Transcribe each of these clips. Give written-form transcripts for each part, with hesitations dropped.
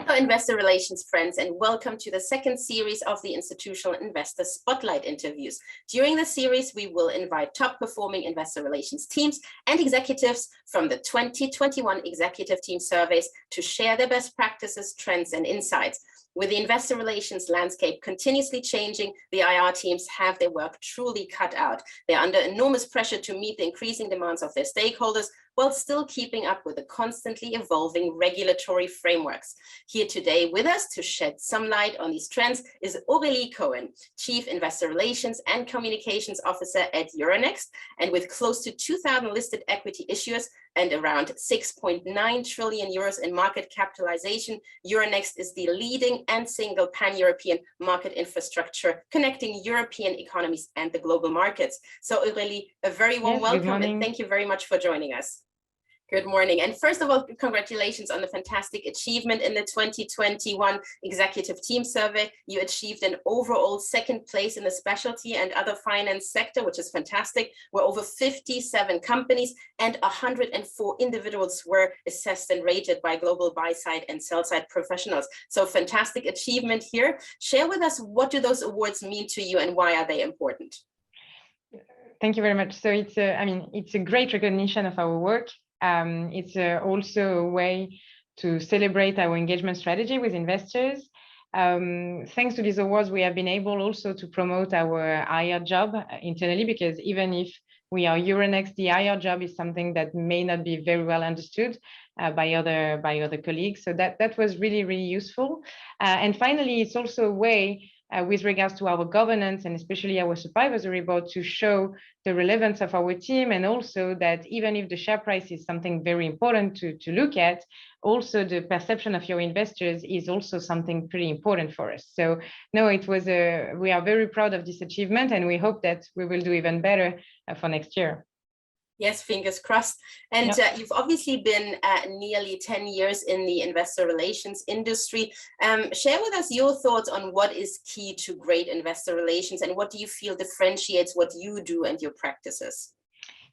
Hello, investor relations friends, and welcome to the second series of the Institutional Investor Spotlight interviews. During the series, we will invite top performing investor relations teams and executives from the 2021 executive team surveys to share their best practices, trends, and insights. With the investor relations landscape continuously changing, the IR teams have their work truly cut out. They're under enormous pressure to meet the increasing demands of their stakeholders while still keeping up with the constantly evolving regulatory frameworks. Here today with us to shed some light on these trends is Aurelie Cohen, Chief Investor Relations and Communications Officer at Euronext. And with close to 2,000 listed equity issuers and around 6.9 trillion euros in market capitalization, Euronext is the leading and single pan-European market infrastructure connecting European economies and the global markets. So Aurelie, a very warm welcome and thank you very much for joining us. Good morning. And first of all, congratulations on the fantastic achievement in the 2021 Executive Team Survey. You achieved an overall second place in the specialty and other finance sector, which is fantastic, where over 57 companies and 104 individuals were assessed and rated by global buy-side and sell-side professionals. So fantastic achievement here. Share with us, what do those awards mean to you and why are they important? Thank you very much. So it's a great recognition of our work. It's also a way to celebrate our engagement strategy with investors. Thanks to these awards, we have been able also to promote our IR job internally, because even if we are Euronext, the IR job is something that may not be very well understood by other colleagues. So that was really, really useful. And finally, it's also a way with regards to our governance and especially our supervisory board to show the relevance of our team, and also that even if the share price is something very important to look at, also the perception of your investors is also something pretty important for us. So no, we are very proud of this achievement, and we hope that we will do even better for next year. Yes, fingers crossed. And you've obviously been nearly 10 years in the investor relations industry. Share with us your thoughts on what is key to great investor relations and what do you feel differentiates what you do and your practices?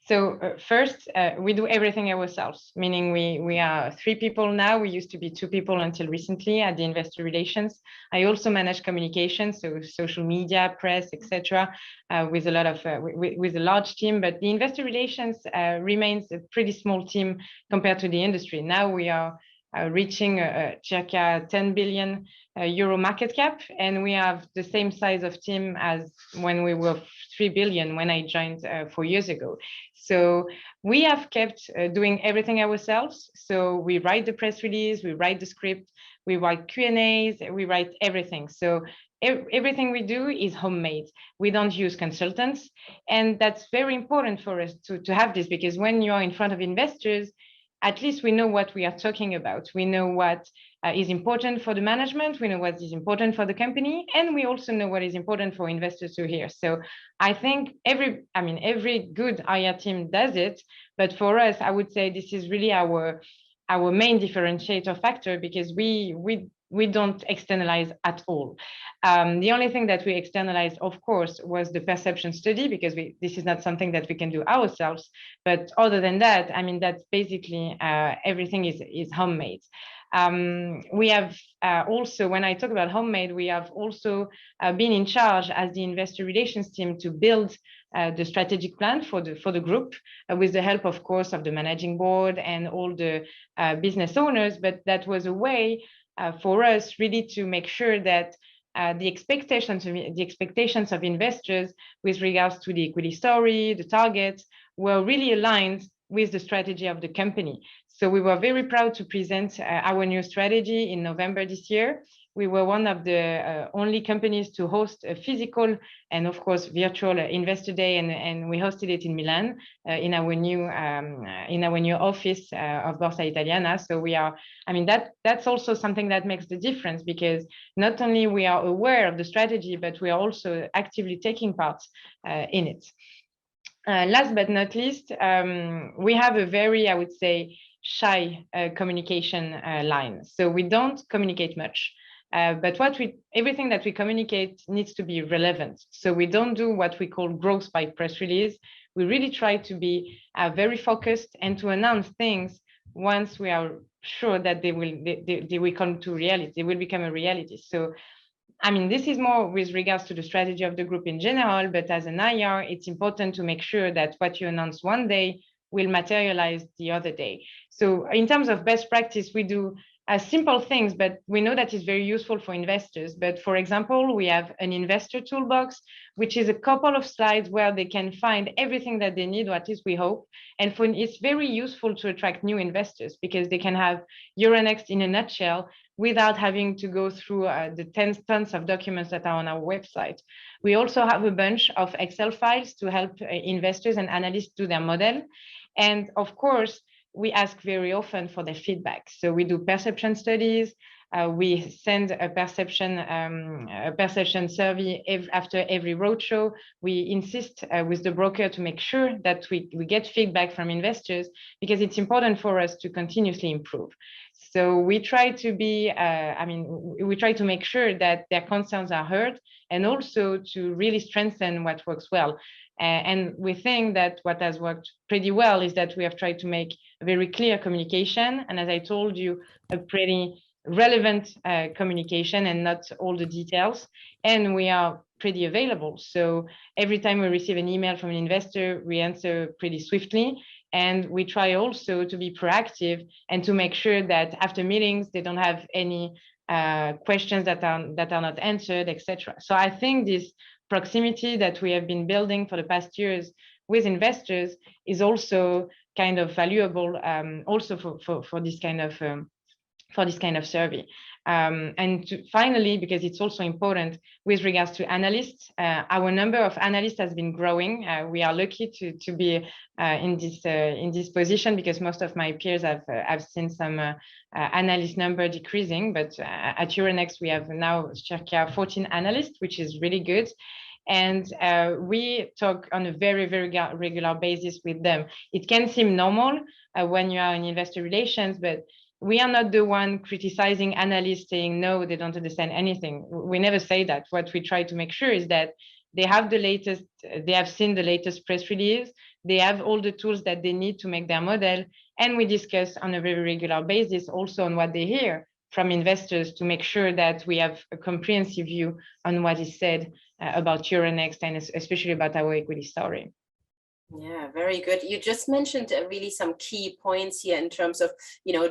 So first, we do everything ourselves, meaning we are 3 people now. We used to be 2 people until recently at the investor relations. I also manage communication, so social media, press, etc., with a large team. But the investor relations remains a pretty small team compared to the industry. Now we are reaching circa 10 billion euro market cap, and we have the same size of team as when we were 3 billion when I joined 4 years ago. So we have kept doing everything ourselves. So we write the press release, we write the script, we write Q&As, we write everything. So everything we do is homemade. We don't use consultants. And that's very important for us to have this, because when you're in front of investors, at least we know what we are talking about. We know what is important for the management. We know what is important for the company, and we also know what is important for investors to hear. So I think every good IR team does it, but for us, I would say this is really our main differentiator factor, because we don't externalize at all. The only thing that we externalized, of course, was the perception study, because this is not something that we can do ourselves. But other than that, that's basically everything is homemade. We have also, when I talk about homemade, we have also been in charge as the investor relations team to build the strategic plan for the group, with the help, of course, of the managing board and all the business owners. But that was a way for us really to make sure that the expectations of investors with regards to the equity story, the targets, were really aligned with the strategy of the company. So we were very proud to present our new strategy in November this year. We were one of the only companies to host a physical and, of course, virtual investor day, and we hosted it in Milan in our new office of Borsa Italiana. So we are, that's also something that makes the difference, because not only we are aware of the strategy, but we are also actively taking part in it. Last but not least, we have a very, I would say, shy communication line. So we don't communicate much. But everything that we communicate needs to be relevant. So we don't do what we call growth by press release. We really try to be very focused and to announce things once we are sure that they will come to reality, they will become a reality. So I mean, this is more with regards to the strategy of the group in general, but as an IR, it's important to make sure that what you announce one day will materialize the other day. So in terms of best practice, we do simple things, but we know that is very useful for investors. But for example, we have an investor toolbox, which is a couple of slides where they can find everything that they need, or at least we hope. And it's very useful to attract new investors because they can have Euronext in a nutshell without having to go through the tons of documents that are on our website. We also have a bunch of Excel files to help investors and analysts do their model. And of course, we ask very often for their feedback. So we do perception studies. We send a perception survey after every roadshow. We insist with the broker to make sure that we get feedback from investors because it's important for us to continuously improve. So we try to be, we try to make sure that their concerns are heard and also to really strengthen what works well. And we think that what has worked pretty well is that we have tried to make a very clear communication. And as I told you, a pretty relevant communication and not all the details. And we are pretty available. So every time we receive an email from an investor, we answer pretty swiftly. And we try also to be proactive and to make sure that after meetings, they don't have any questions that are not answered, etc. So I think this proximity that we have been building for the past years with investors is also kind of valuable also for this kind of survey. And finally, because it's also important with regards to analysts, our number of analysts has been growing. We are lucky to be in this position because most of my peers have seen some analyst number decreasing. But at Euronext, we have now circa 14 analysts, which is really good. And we talk on a very, very regular basis with them. It can seem normal when you are in investor relations, but we are not the one criticizing analysts saying, no, they don't understand anything. We never say that. What we try to make sure is that they have seen the latest press release, they have all the tools that they need to make their model, and we discuss on a very regular basis also on what they hear from investors to make sure that we have a comprehensive view on what is said about Euronext and especially about our equity story. Yeah, very good. You just mentioned really some key points here in terms of,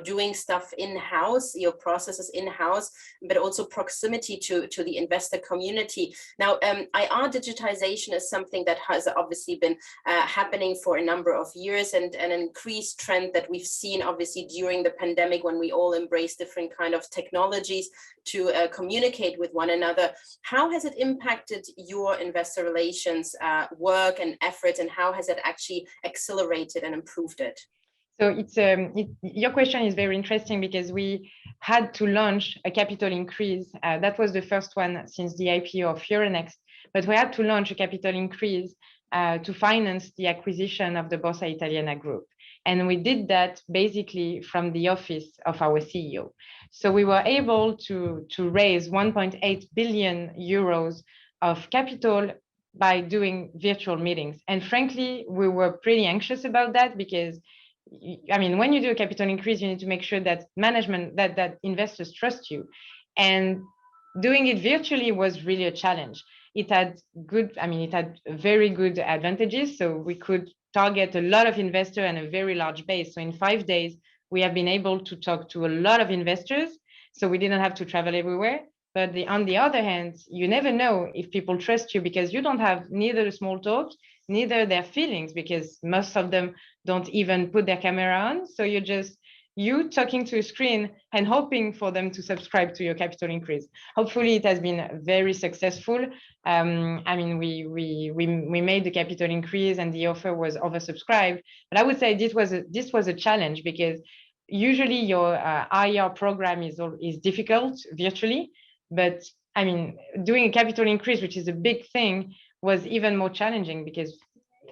doing stuff in-house, your processes in-house, but also proximity to the investor community. Now, IR digitization is something that has obviously been happening for a number of years, and an increased trend that we've seen obviously during the pandemic when we all embrace different kind of technologies to communicate with one another. How has it impacted your investor relations work and efforts, and how has it actually accelerated and improved it? So your question is very interesting because we had to launch a capital increase. That was the first one since the IPO of Euronext, but we had to launch a capital increase to finance the acquisition of the Borsa Italiana group. And we did that basically from the office of our CEO. So we were able to raise 1.8 billion euros of capital by doing virtual meetings. And frankly, we were pretty anxious about that because, I mean, when you do a capital increase, you need to make sure that management, that investors trust you. And doing it virtually was really a challenge. It had very good advantages. So we could target a lot of investors and a very large base. So in 5 days, we have been able to talk to a lot of investors. So we didn't have to travel everywhere. But on the other hand, you never know if people trust you because you don't have neither the small talk, neither their feelings, because most of them don't even put their camera on. So you're just you talking to a screen and hoping for them to subscribe to your capital increase. Hopefully, it has been very successful. I mean, we made the capital increase and the offer was oversubscribed. But I would say this was a challenge because usually your IR program is difficult virtually. But I mean, doing a capital increase, which is a big thing, was even more challenging because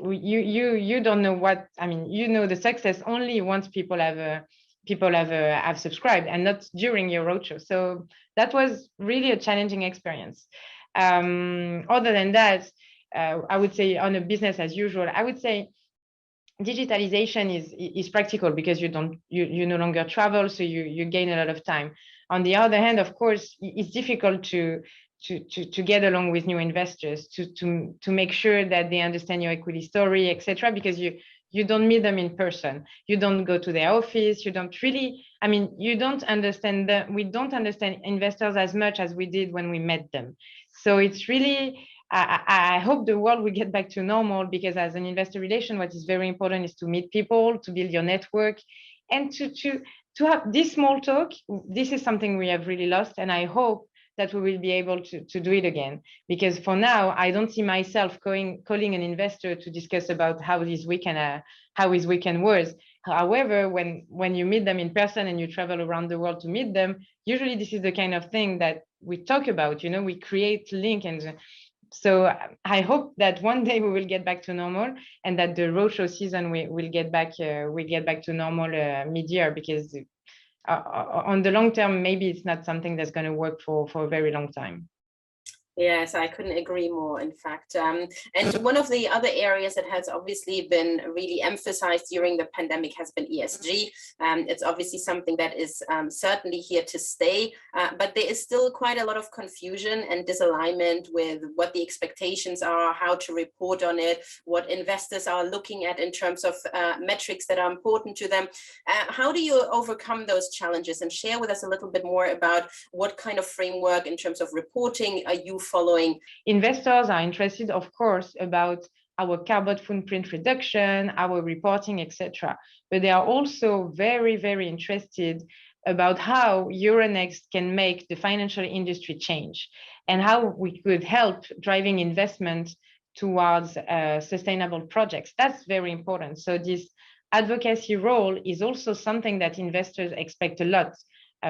you don't know what, I mean, you know the success only once people have subscribed and not during your roadshow. So that was really a challenging experience. Other than that, I would say on a business as usual, I would say digitalization is practical because you no longer travel, so you gain a lot of time. On the other hand, of course, it's difficult to get along with new investors, to make sure that they understand your equity story, etc., because you don't meet them in person, you don't go to their office, you don't really, I mean, you don't understand them. We don't understand investors as much as we did when we met them. So it's really, I hope the world will get back to normal, because as an investor relation, what is very important is to meet people, to build your network, and to have this small talk. This is something we have really lost, and I hope that we will be able to do it again. Because for now, I don't see myself calling an investor to discuss about how his weekend was. However, when you meet them in person and you travel around the world to meet them, usually this is the kind of thing that we talk about. We create link, and so I hope that one day we will get back to normal, and that the roadshow season will get back to normal mid-year, because on the long term, maybe it's not something that's going to work for a very long time. Yes, I couldn't agree more, in fact. And one of the other areas that has obviously been really emphasized during the pandemic has been ESG. It's obviously something that is certainly here to stay, but there is still quite a lot of confusion and disalignment with what the expectations are, how to report on it, what investors are looking at in terms of metrics that are important to them. How do you overcome those challenges, and share with us a little bit more about what kind of framework in terms of reporting are you following? Investors are interested, of course, about our carbon footprint reduction, our reporting, etc. But they are also very, very interested about how Euronext can make the financial industry change, and how we could help driving investment towards sustainable projects. That's very important. So this advocacy role is also something that investors expect a lot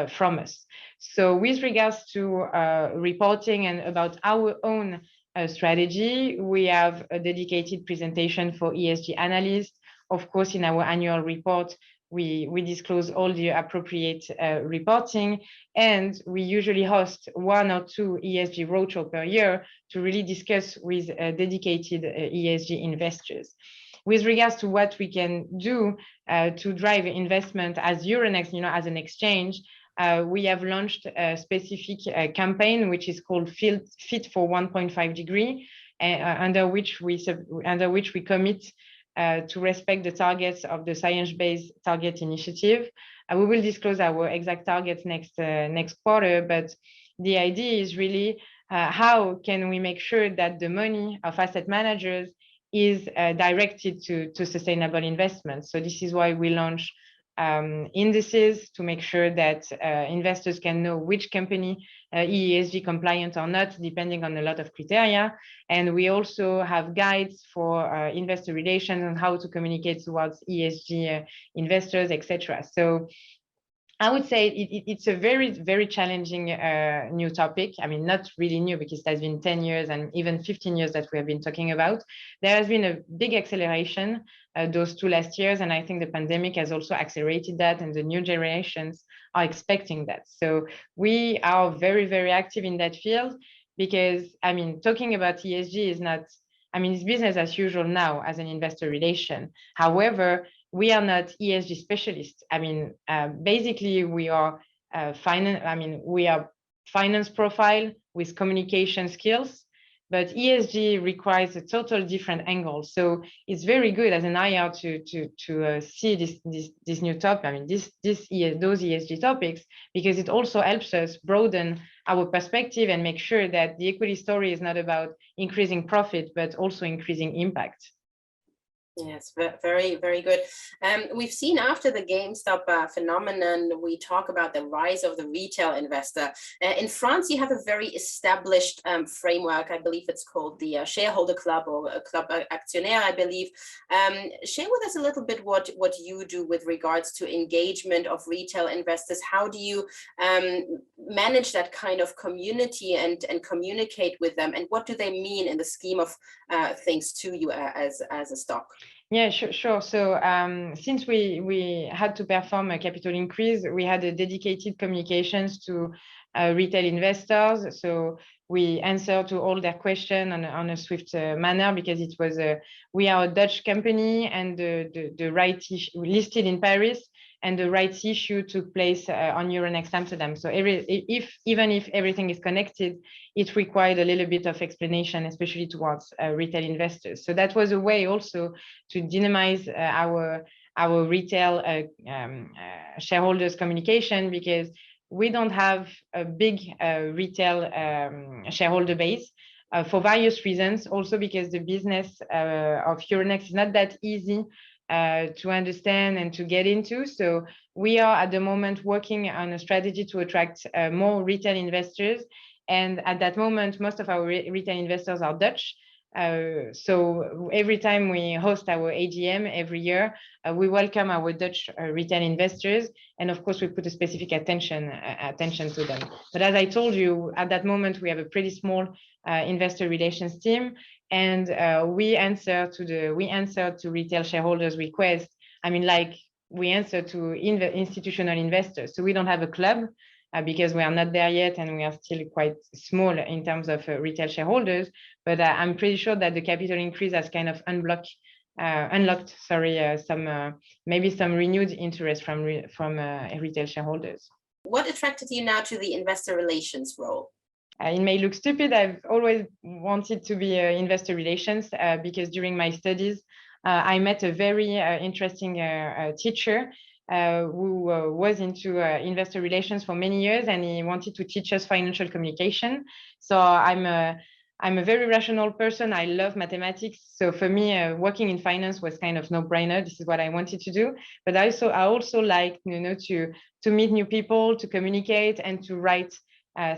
from us. So with regards to reporting and about our own strategy, we have a dedicated presentation for ESG analysts. Of course, in our annual report, we disclose all the appropriate reporting, and we usually host 1 or 2 ESG roadshows per year to really discuss with dedicated ESG investors. With regards to what we can do to drive investment as Euronext, as an exchange, we have launched a specific campaign which is called Fit for 1.5 degree, under which we commit to respect the targets of the Science-Based Target Initiative. We will disclose our exact targets next quarter, but the idea is really how can we make sure that the money of asset managers is directed to sustainable investments. So this is why we launch indices to make sure that investors can know which company ESG compliant or not, depending on a lot of criteria. And we also have guides for investor relations on how to communicate towards ESG investors, etc. So I would say it's a very, very challenging new topic. I mean, not really new, because it has been 10 years and even 15 years that we have been talking about. There has been a big acceleration those 2 last years, and I think the pandemic has also accelerated that, and the new generations are expecting that. So we are very, very active in that field, because, I mean, talking about ESG is not, I mean, it's business as usual now as an investor relation. However, we are not ESG specialists. I mean, basically, we are we are finance profile with communication skills, but ESG requires a total different angle. So it's very good as an IR to see this new topic. I mean, those ESG topics, because it also helps us broaden our perspective and make sure that the equity story is not about increasing profit, but also increasing impact. Yes, very, very good. We've seen after the GameStop phenomenon, we talk about the rise of the retail investor. In France, you have a very established framework. I believe it's called the shareholder club, or club actionnaire, I believe. Share with us a little bit what you do with regards to engagement of retail investors. How do you manage that kind of community and communicate with them? And what do they mean in the scheme of things to you as a stock? Yeah, sure. So since we had to perform a capital increase, we had a dedicated communications to retail investors. So we answer to all their questions on a swift manner, because it was we are a Dutch company, and the rights listed in Paris, and the rights issue took place on Euronext Amsterdam. So even if everything is connected, it required a little bit of explanation, especially towards retail investors. So that was a way also to dynamize our retail shareholders communication, because we don't have a big retail shareholder base for various reasons. Also because the business of Euronext is not that easy to understand and to get into. So we are at the moment working on a strategy to attract more retail investors. And at that moment, most of our retail investors are Dutch. So every time we host our AGM every year, we welcome our Dutch retail investors, and of course we put a specific attention to them. But as I told you, at that moment we have a pretty small investor relations team, and we answer to retail shareholders' requests. I mean, like, we answer to institutional investors. So we don't have a club, because we are not there yet, and we are still quite small in terms of retail shareholders. But I'm pretty sure that the capital increase has kind of unlocked some maybe some renewed interest from retail shareholders. What attracted you now to the investor relations role? It may look stupid. I've always wanted to be investor relations because during my studies, I met a very interesting teacher who was into investor relations for many years, and he wanted to teach us financial communication. So I'm a very rational person. I love mathematics. So for me, working in finance was kind of no-brainer. This is what I wanted to do. But I also like, to meet new people, to communicate, and to write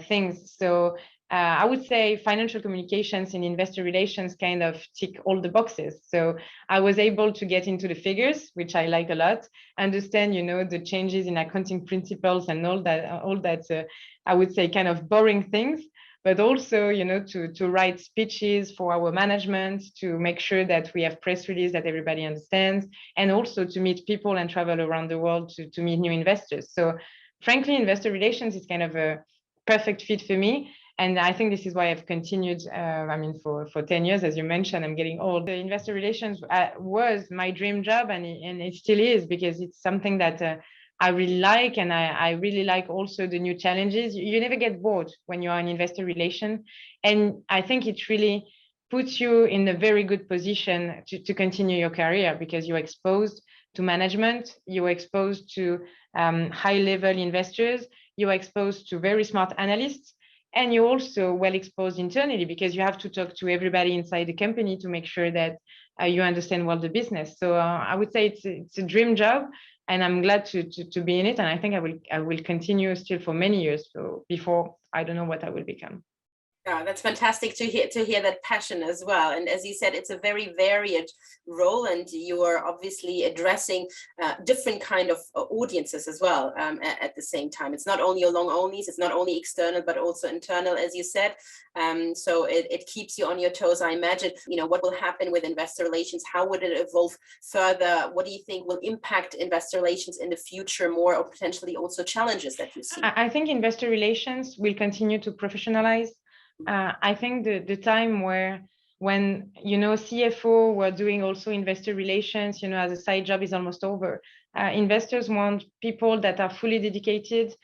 things. So I would say financial communications and investor relations kind of tick all the boxes. So I was able to get into the figures, which I like a lot, understand, the changes in accounting principles and all that I would say kind of boring things, but also, to write speeches for our management, to make sure that we have press release that everybody understands, and also to meet people and travel around the world to meet new investors. So frankly, investor relations is kind of a perfect fit for me. And I think this is why I've continued, for 10 years, as you mentioned. I'm getting old. The investor relations was my dream job, and it still is, because it's something that I really like, and I really like also the new challenges. You never get bored when you are in investor relations, and I think it really puts you in a very good position to continue your career, because you're exposed to management, you're exposed to high-level investors, you're exposed to very smart analysts, and you're also well exposed internally, because you have to talk to everybody inside the company to make sure that you understand well the business. So I would say it's a dream job, and I'm glad to be in it. And I think I will continue still for many years. So before, I don't know what I will become. Yeah, that's fantastic to hear that passion as well. And as you said, it's a very varied role, and you are obviously addressing different kind of audiences as well at the same time. It's not only your long onlys, it's not only external, but also internal, as you said. So it keeps you on your toes, I imagine. What will happen with investor relations? How would it evolve further? What do you think will impact investor relations in the future more, or potentially also challenges that you see? I think investor relations will continue to professionalize. I think the time when CFO were doing also investor relations, as a side job, is almost over. Investors want people that are fully dedicated.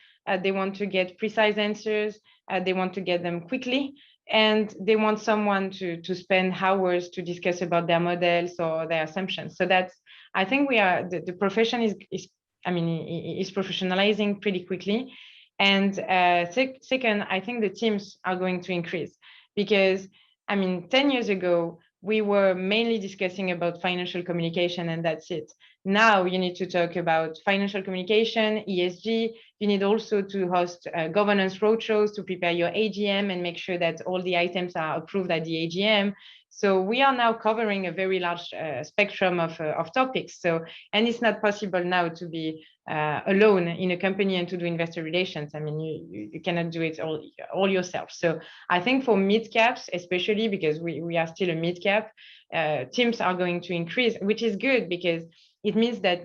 They want to get precise answers. They want to get them quickly, and they want someone to spend hours to discuss about their models or their assumptions. So I think the profession is professionalizing pretty quickly. And second, I think the teams are going to increase, because 10 years ago, we were mainly discussing about financial communication, and that's it. Now you need to talk about financial communication, ESG. You need also to host governance roadshows to prepare your AGM and make sure that all the items are approved at the AGM. So we are now covering a very large spectrum of topics. And it's not possible now to be alone in a company and to do investor relations. You cannot do it all yourself. So I think for mid-caps, especially because we are still a mid-cap, teams are going to increase, which is good, because it means that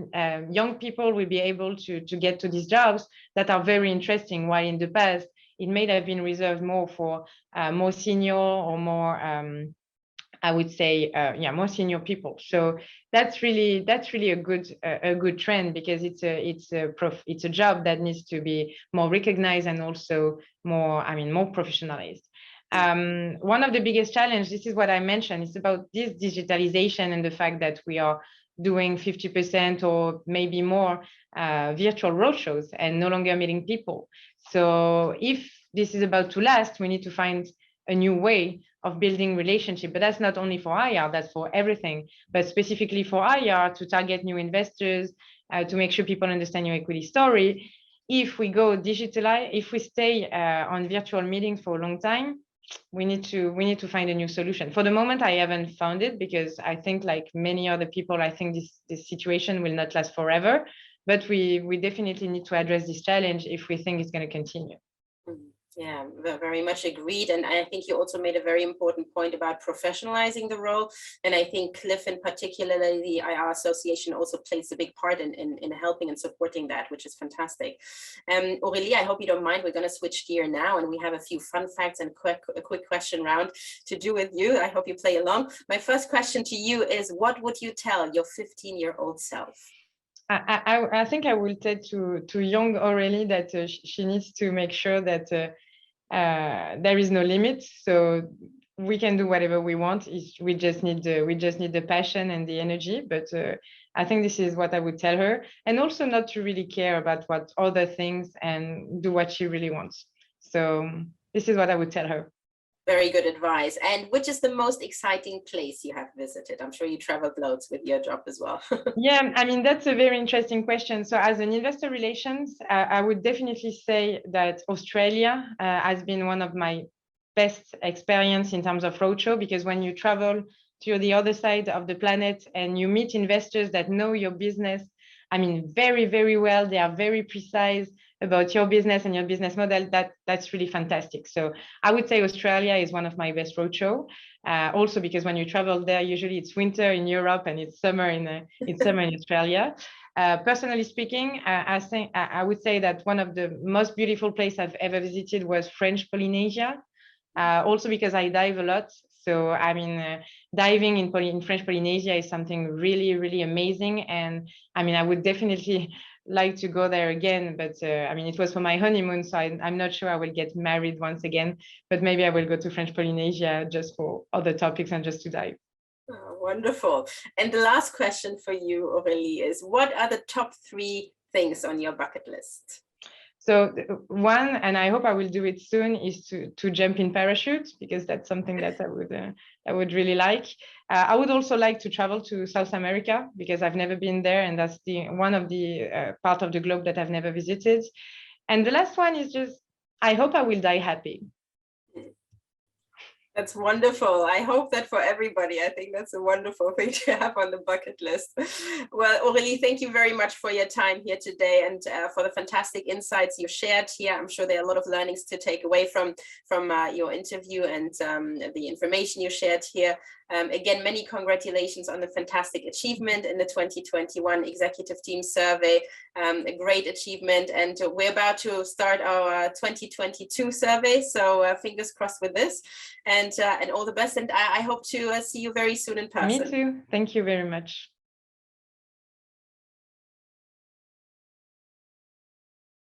young people will be able to get to these jobs that are very interesting, while in the past, it may have been reserved more for more senior or more, I would say, more senior people. So that's really a good trend, because it's a job that needs to be more recognized and also more professionalized. One of the biggest challenges, this is what I mentioned, is about this digitalization and the fact that we are doing 50% or maybe more virtual roadshows and no longer meeting people. So if this is about to last, we need to find a new way of building relationship. But that's not only for IR, that's for everything, but specifically for IR, to target new investors, to make sure people understand your equity story. If we go digitalize, if we stay on virtual meetings for a long time, we need to find a new solution. For the moment, I haven't found it, because I think, like many other people, I think this situation will not last forever. But we definitely need to address this challenge if we think it's going to continue. Yeah, very much agreed. And I think you also made a very important point about professionalizing the role. And I think Cliff, in particularly the IR Association, also plays a big part in helping and supporting that, which is fantastic. Aurelie, I hope you don't mind. We're going to switch gear now, and we have a few fun facts and a quick question round to do with you. I hope you play along. My first question to you is, what would you tell your 15-year-old self? I think I will say to young Aurelie that she needs to make sure that there is no limit. So we can do whatever we want. We just need the passion and the energy. But I think this is what I would tell her, and also not to really care about what other things, and do what she really wants. So this is what I would tell her. Very good advice. And which is the most exciting place you have visited? I'm sure you traveled loads with your job as well. Yeah, I mean, that's a very interesting question. So as an investor relations, I would definitely say that Australia has been one of my best experience in terms of roadshow, because when you travel to the other side of the planet and you meet investors that know your business, I mean, very, very well, they are very precise about your business and your business model. That's really fantastic. So I would say Australia is one of my best roadshow. Also because when you travel there, usually it's winter in Europe and it's summer in Australia. Personally speaking, I would say that one of the most beautiful places I've ever visited was French Polynesia. Also because I dive a lot. So I mean, diving in French Polynesia is something really, really amazing. And I mean, I would definitely like to go there again, but I mean, it was for my honeymoon, so I'm not sure I will get married once again, but maybe I will go to French Polynesia just for other topics and just to dive. Oh, wonderful. And the last question for you, Aurelie, is what are the top 3 things on your bucket list? So one, and I hope I will do it soon, is to jump in parachute, because that's something that I would really like. I would also like to travel to South America, because I've never been there, and that's one of the part of the globe that I've never visited. And the last one is just, I hope I will die happy. That's wonderful. I hope that for everybody. I think that's a wonderful thing to have on the bucket list. Well, Aurelie, thank you very much for your time here today, and for the fantastic insights you shared here. I'm sure there are a lot of learnings to take away from your interview and the information you shared here. Again, many congratulations on the fantastic achievement in the 2021 Executive Team Survey. A great achievement, and we're about to start our 2022 survey. So fingers crossed with this, and all the best. And I hope to see you very soon in person. Me too. Thank you very much.